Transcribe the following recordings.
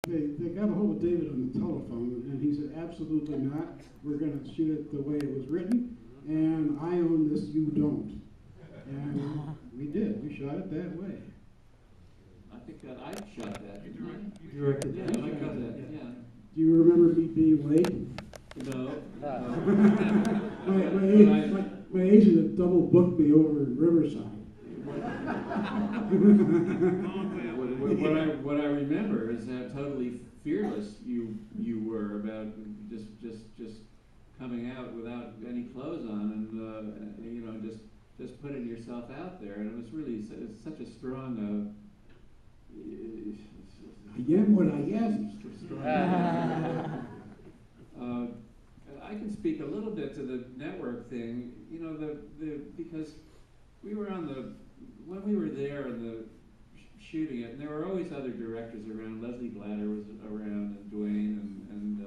They got a hold of David on the telephone, and he said, absolutely not. We're going to shoot it the way it was written, and I own this, you don't. And we did. We shot it that way. I think that I shot that. You directed Yeah, that. I got that. Yeah. Do you remember me being late? No. My agent had double booked me over in Riverside. What I remember is how totally fearless you were about just coming out without any clothes on and just putting yourself out there, and it was really such a strong. I am what I am. I can speak a little bit to the network thing, because we were when we were there and shooting it, and there were always other directors around. Leslie Glatter was around, and Dwayne, and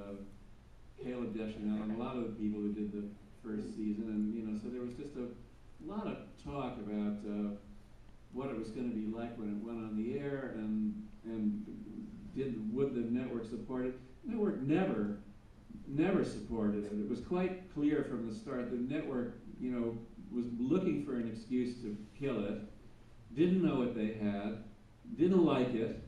Caleb Deschanel, and a lot of the people who did the first season, and so there was just a lot of talk about what it was going to be like when it went on the air, and would the network support it? The network never supported it. It was quite clear from the start. The network, was looking for an excuse to kill it. Didn't know what they had. Didn't like it.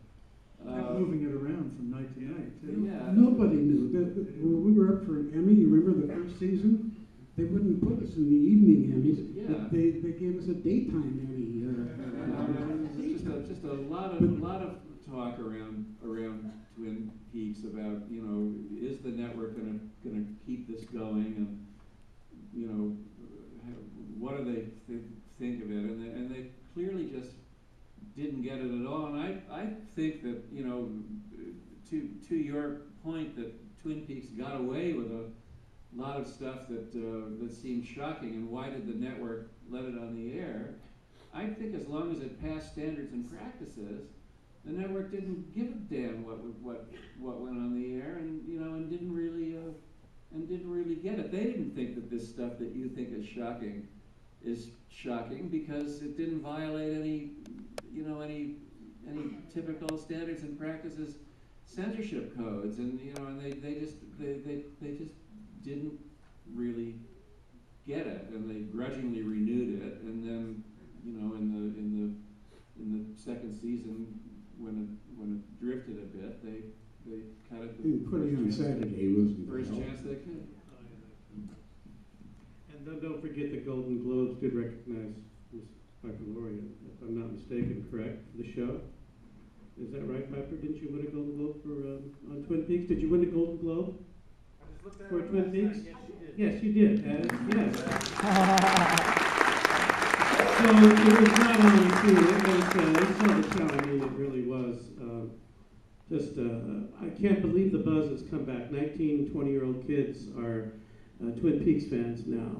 Kept moving it around from night to night, too. Yeah. Nobody knew. When we were up for an Emmy, you remember the first season? They wouldn't put us in the evening Emmys. Yeah. They gave us a daytime Emmy. Just a lot of talk around Twin Peaks about, is the network gonna keep this going, and what do they think of it, and they clearly just didn't get it at all. And I think that, to your point, that Twin Peaks got away with a lot of stuff that seemed shocking, and why did the network let it on the air? I think as long as it passed standards and practices, the network didn't give a damn what went on the air, and didn't really get it. They didn't think that this stuff that you think is shocking because it didn't violate any typical standards and practices censorship codes, and they just didn't really get it, and they grudgingly renewed it, and then in the second season, when it drifted a bit, they cut it Putting on Saturday wasn't first chance they could. And don't forget the Golden Globes did recognize Miss Piper Laurie, if I'm not mistaken, correct, for the show? Is that right, Piper? Didn't you win a Golden Globe for on Twin Peaks? Did you win a Golden Globe for Twin Peaks? Yes, you did. Yes. So it was not only true, it saw the show. I mean, it really was I can't believe the buzz has come back. 19, 20-year-old kids are Twin Peaks fans now.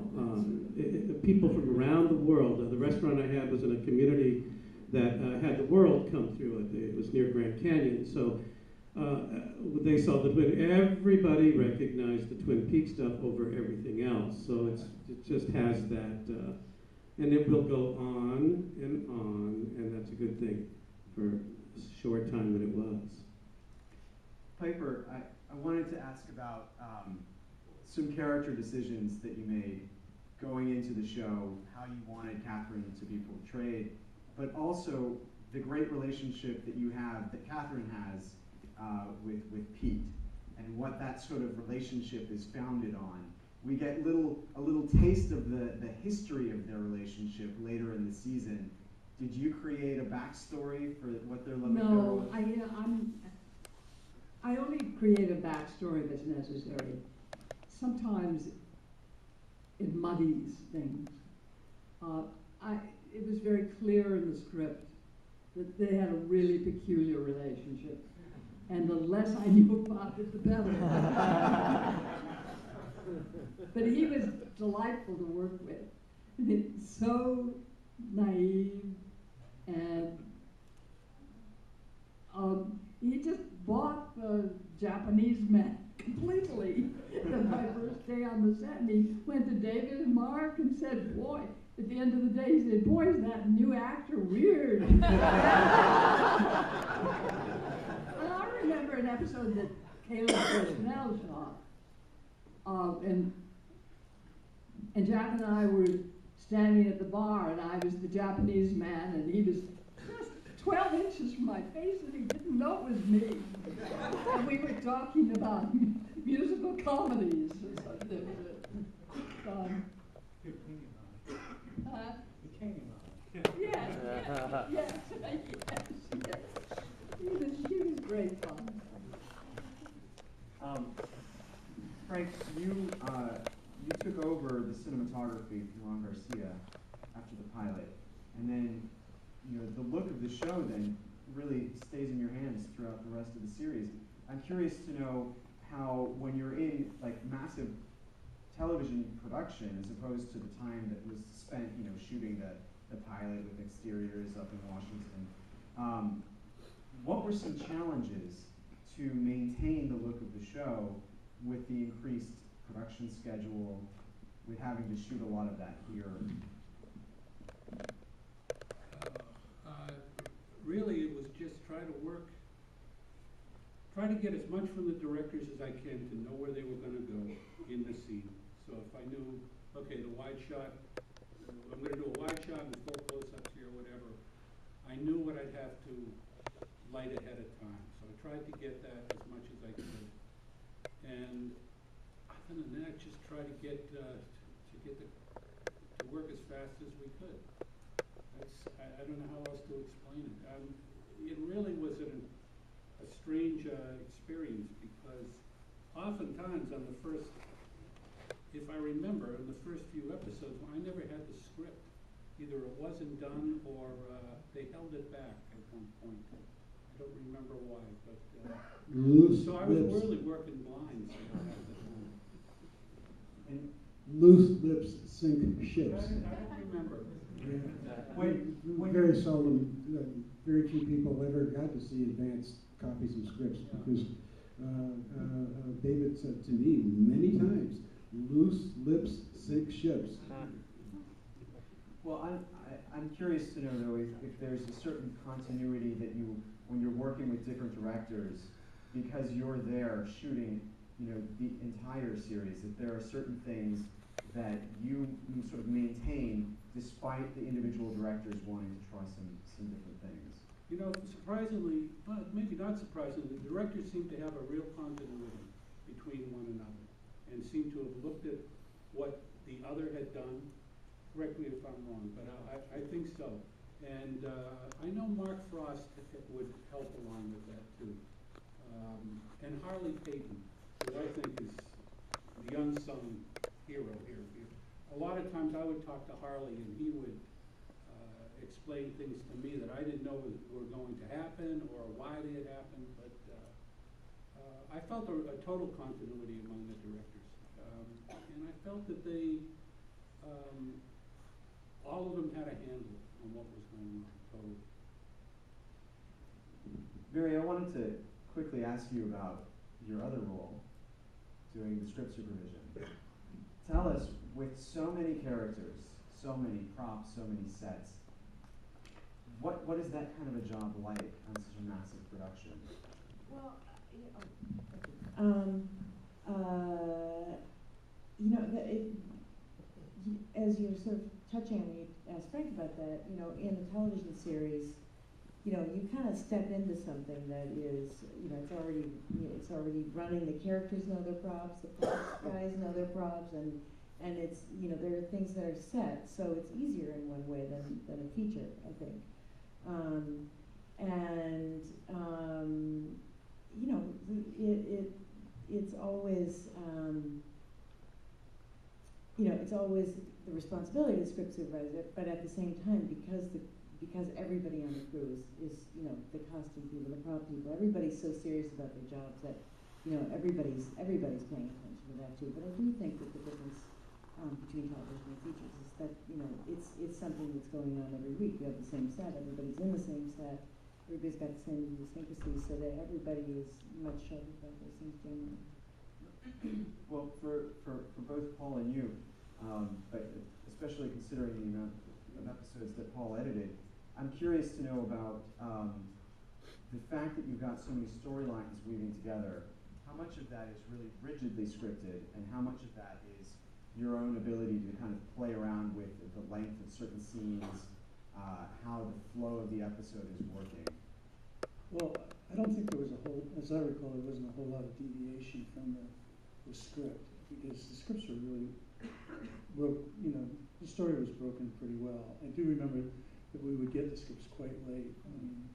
People from around the world. The restaurant I had was in a community that had the world come through it. It was near Grand Canyon. So they saw the Twin. Everybody recognized the Twin Peaks stuff over everything else. So it just has that. And it will go on, and that's a good thing for a short time that it was. Piper, I wanted to ask about some character decisions that you made going into the show, how you wanted Catherine to be portrayed, but also the great relationship that you have, that Catherine has with Pete, and what that sort of relationship is founded on. We get a little taste of the history of their relationship later in the season. Did you create a backstory for what their love affair was? No, I only create a backstory that's necessary. Sometimes it muddies things. It was very clear in the script that they had a really peculiar relationship, and the less I knew about it, the better. But he was delightful to work with. So naive, and he just bought the Japanese man completely. My first day on the set, and he went to David and Mark and said, boy, at the end of the day, he said, boy, is that new actor weird. And I remember remember an episode that Caleb Personnel shot, and Jack and I were standing at the bar, and I was the Japanese man, and he was just 12 inches from my face, and he didn't know it was me. And we were talking about musical comedies or something. Yes, yes. He was great fun. Frank, you took over the cinematography from Ron Garcia after the pilot, and then the look of the show then really stays in your hands throughout the rest of the series. I'm curious to know how, when you're in like massive television production, as opposed to the time that was spent shooting the pilot with exteriors up in Washington, what were some challenges to maintain the look of the show with the increased production schedule, with having to shoot a lot of that here? Really, it was just try to get as much from the directors as I can to know where they were going to go in the scene. So if I knew, okay, the wide shot, I'm going to do a wide shot and full close-ups here, whatever, I knew what I'd have to light ahead of time. So I tried to get that as much as I could. And other than that, just try to get to work as fast as we could. I don't know how else to explain it. It really was a strange experience, because oftentimes on the first, if I remember, in the first few episodes, I never had the script. Either it wasn't done or they held it back at one point. I don't remember why, but so I was really working blind half the time. And Loose lips sink ships. I don't remember. Very seldom, very few people ever got to see advanced copies of scripts, because David said to me many times, loose lips sink ships. Well, I'm curious to know, though, if there's a certain continuity that when you're working with different directors, because you're there shooting, the entire series, if there are certain things that you sort of maintain despite the individual directors wanting to try some different things. Surprisingly, well, maybe not surprisingly, the directors seem to have a real continuity between one another, and seem to have looked at what the other had done. Correct me if I'm wrong, but I think so. And I know Mark Frost would help along with that too. And Harley Payton, who I think is the unsung hero here. A lot of times I would talk to Harley, and he would explain things to me that I didn't know were going to happen or why they had happened, but I felt a total continuity among the directors. And I felt that they, all of them had a handle on what was going on, totally. Barry, I wanted to quickly ask you about your other role, doing the script supervision. Tell us, with so many characters, so many props, so many sets, what is that kind of a job like on such a massive production? Well, as you're sort of touching on, you asked Frank about that, in the television series, you kind of step into something that is, it's already running. The characters know their props, the props guys know their props, and it's, there are things that are set, so it's easier in one way than a feature, I think. It's always, it's always the responsibility of the script supervisor, but at the same time, because everybody on the crew is the costume people, the prop people, everybody's so serious about their jobs that everybody's paying attention to that too. But I do think that the difference between television and features is that it's something that's going on every week. You have the same set, everybody's in the same set, everybody's got the same idiosyncrasies, so that everybody is much sharper about those things generally. Well, for both Paul and you, but especially considering the amount of episodes that Paul edited, I'm curious to know about the fact that you've got so many storylines weaving together, how much of that is really rigidly scripted, and how much of that is your own ability to kind of play around with the length of certain scenes, how the flow of the episode is working? Well, I don't think there was a whole, as I recall, there wasn't a whole lot of deviation from the script, because the scripts were really the story was broken pretty well. I do remember that we would get the scripts quite late, and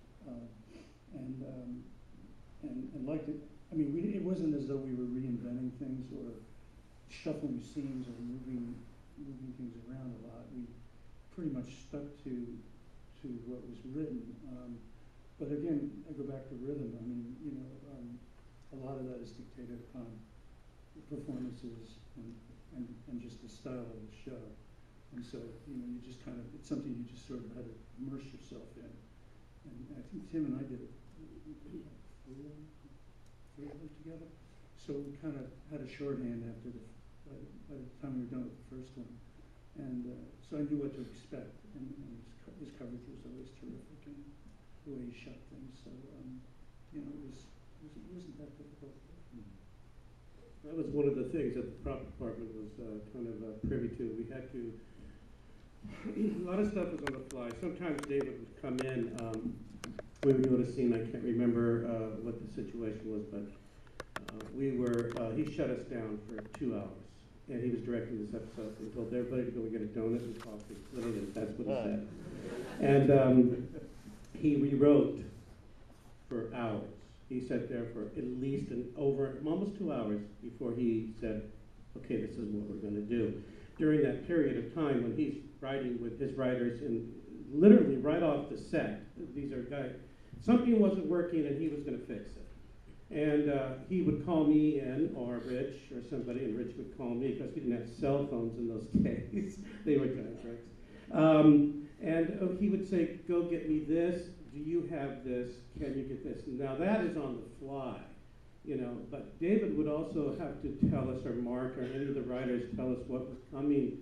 liked it. I mean, it wasn't as though we were reinventing things or shuffling scenes or moving things around a lot. We pretty much stuck to what was written. But again, I go back to rhythm. I mean, a lot of that is dictated upon the performances and just the style of the show. And so, you just kind of, it's something you just sort of had to immerse yourself in. And I think Tim and I did it, three of them together. So we kind of had a shorthand after by the time we were done with the first one. And so I knew what to expect. And his coverage was always terrific, and the way he shot things. So, it wasn't that difficult. That was one of the things that the prop department was kind of privy to. We had to, a lot of stuff was on the fly. Sometimes David would come in, we were doing a scene, I can't remember what the situation was, but he shut us down for 2 hours. And he was directing this episode and told everybody to go and get a donut and coffee. Literally, that's what he said. And he rewrote for hours. He sat there for at least almost 2 hours before he said, okay, this is what we're going to do. During that period of time when he's writing with his writers, and literally right off the set, these are guys, something wasn't working and he was going to fix it. And he would call me in, or Rich, or somebody, and Rich would call me because we didn't have cell phones in those days. They were giant tricks. And he would say, go get me this. Do you have this? Can you get this? Now that is on the fly, but David would also have to tell us, or Mark, or any of the writers tell us what was coming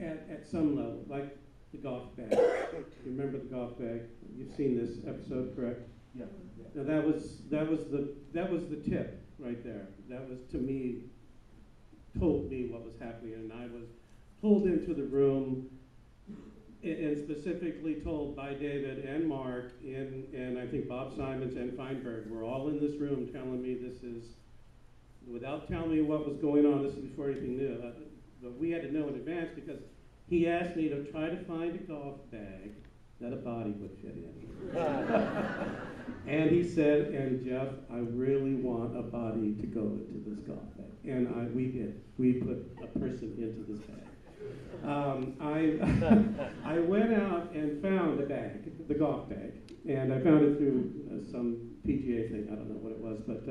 at some level, like the golf bag. You remember the golf bag? You've seen this episode, correct? Yeah. Now that was the tip right there. That was, to me, told me what was happening, and I was pulled into the room and specifically told by David and Mark and I think Bob Simons and Feinberg were all in this room telling me this is, without telling me what was going on, this is before anything new, but we had to know in advance because he asked me to try to find a golf bag that a body would fit in. And he said, and Jeff, I really want a body to go into this golf bag. And we did. We put a person into this bag. I went out and found a bag, the golf bag, and I found it through some PGA thing. I don't know what it was, but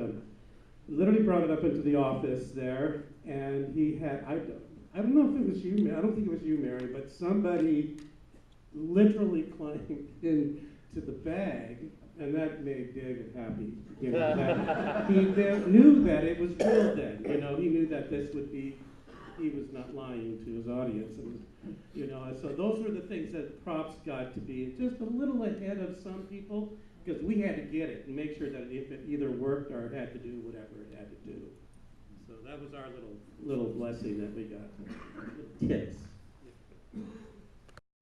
literally brought it up into the office there, and he had, I don't know if it was you, I don't think it was you, Mary, but somebody literally climbed into the bag, and that made David happy. That he knew that it was real then. He knew that this would be, he was not lying to his audience. And, so those were the things that props got to be just a little ahead of some people, because we had to get it and make sure that if it either worked or it had to do whatever it had to do. So that was our little blessing that we got. Tips.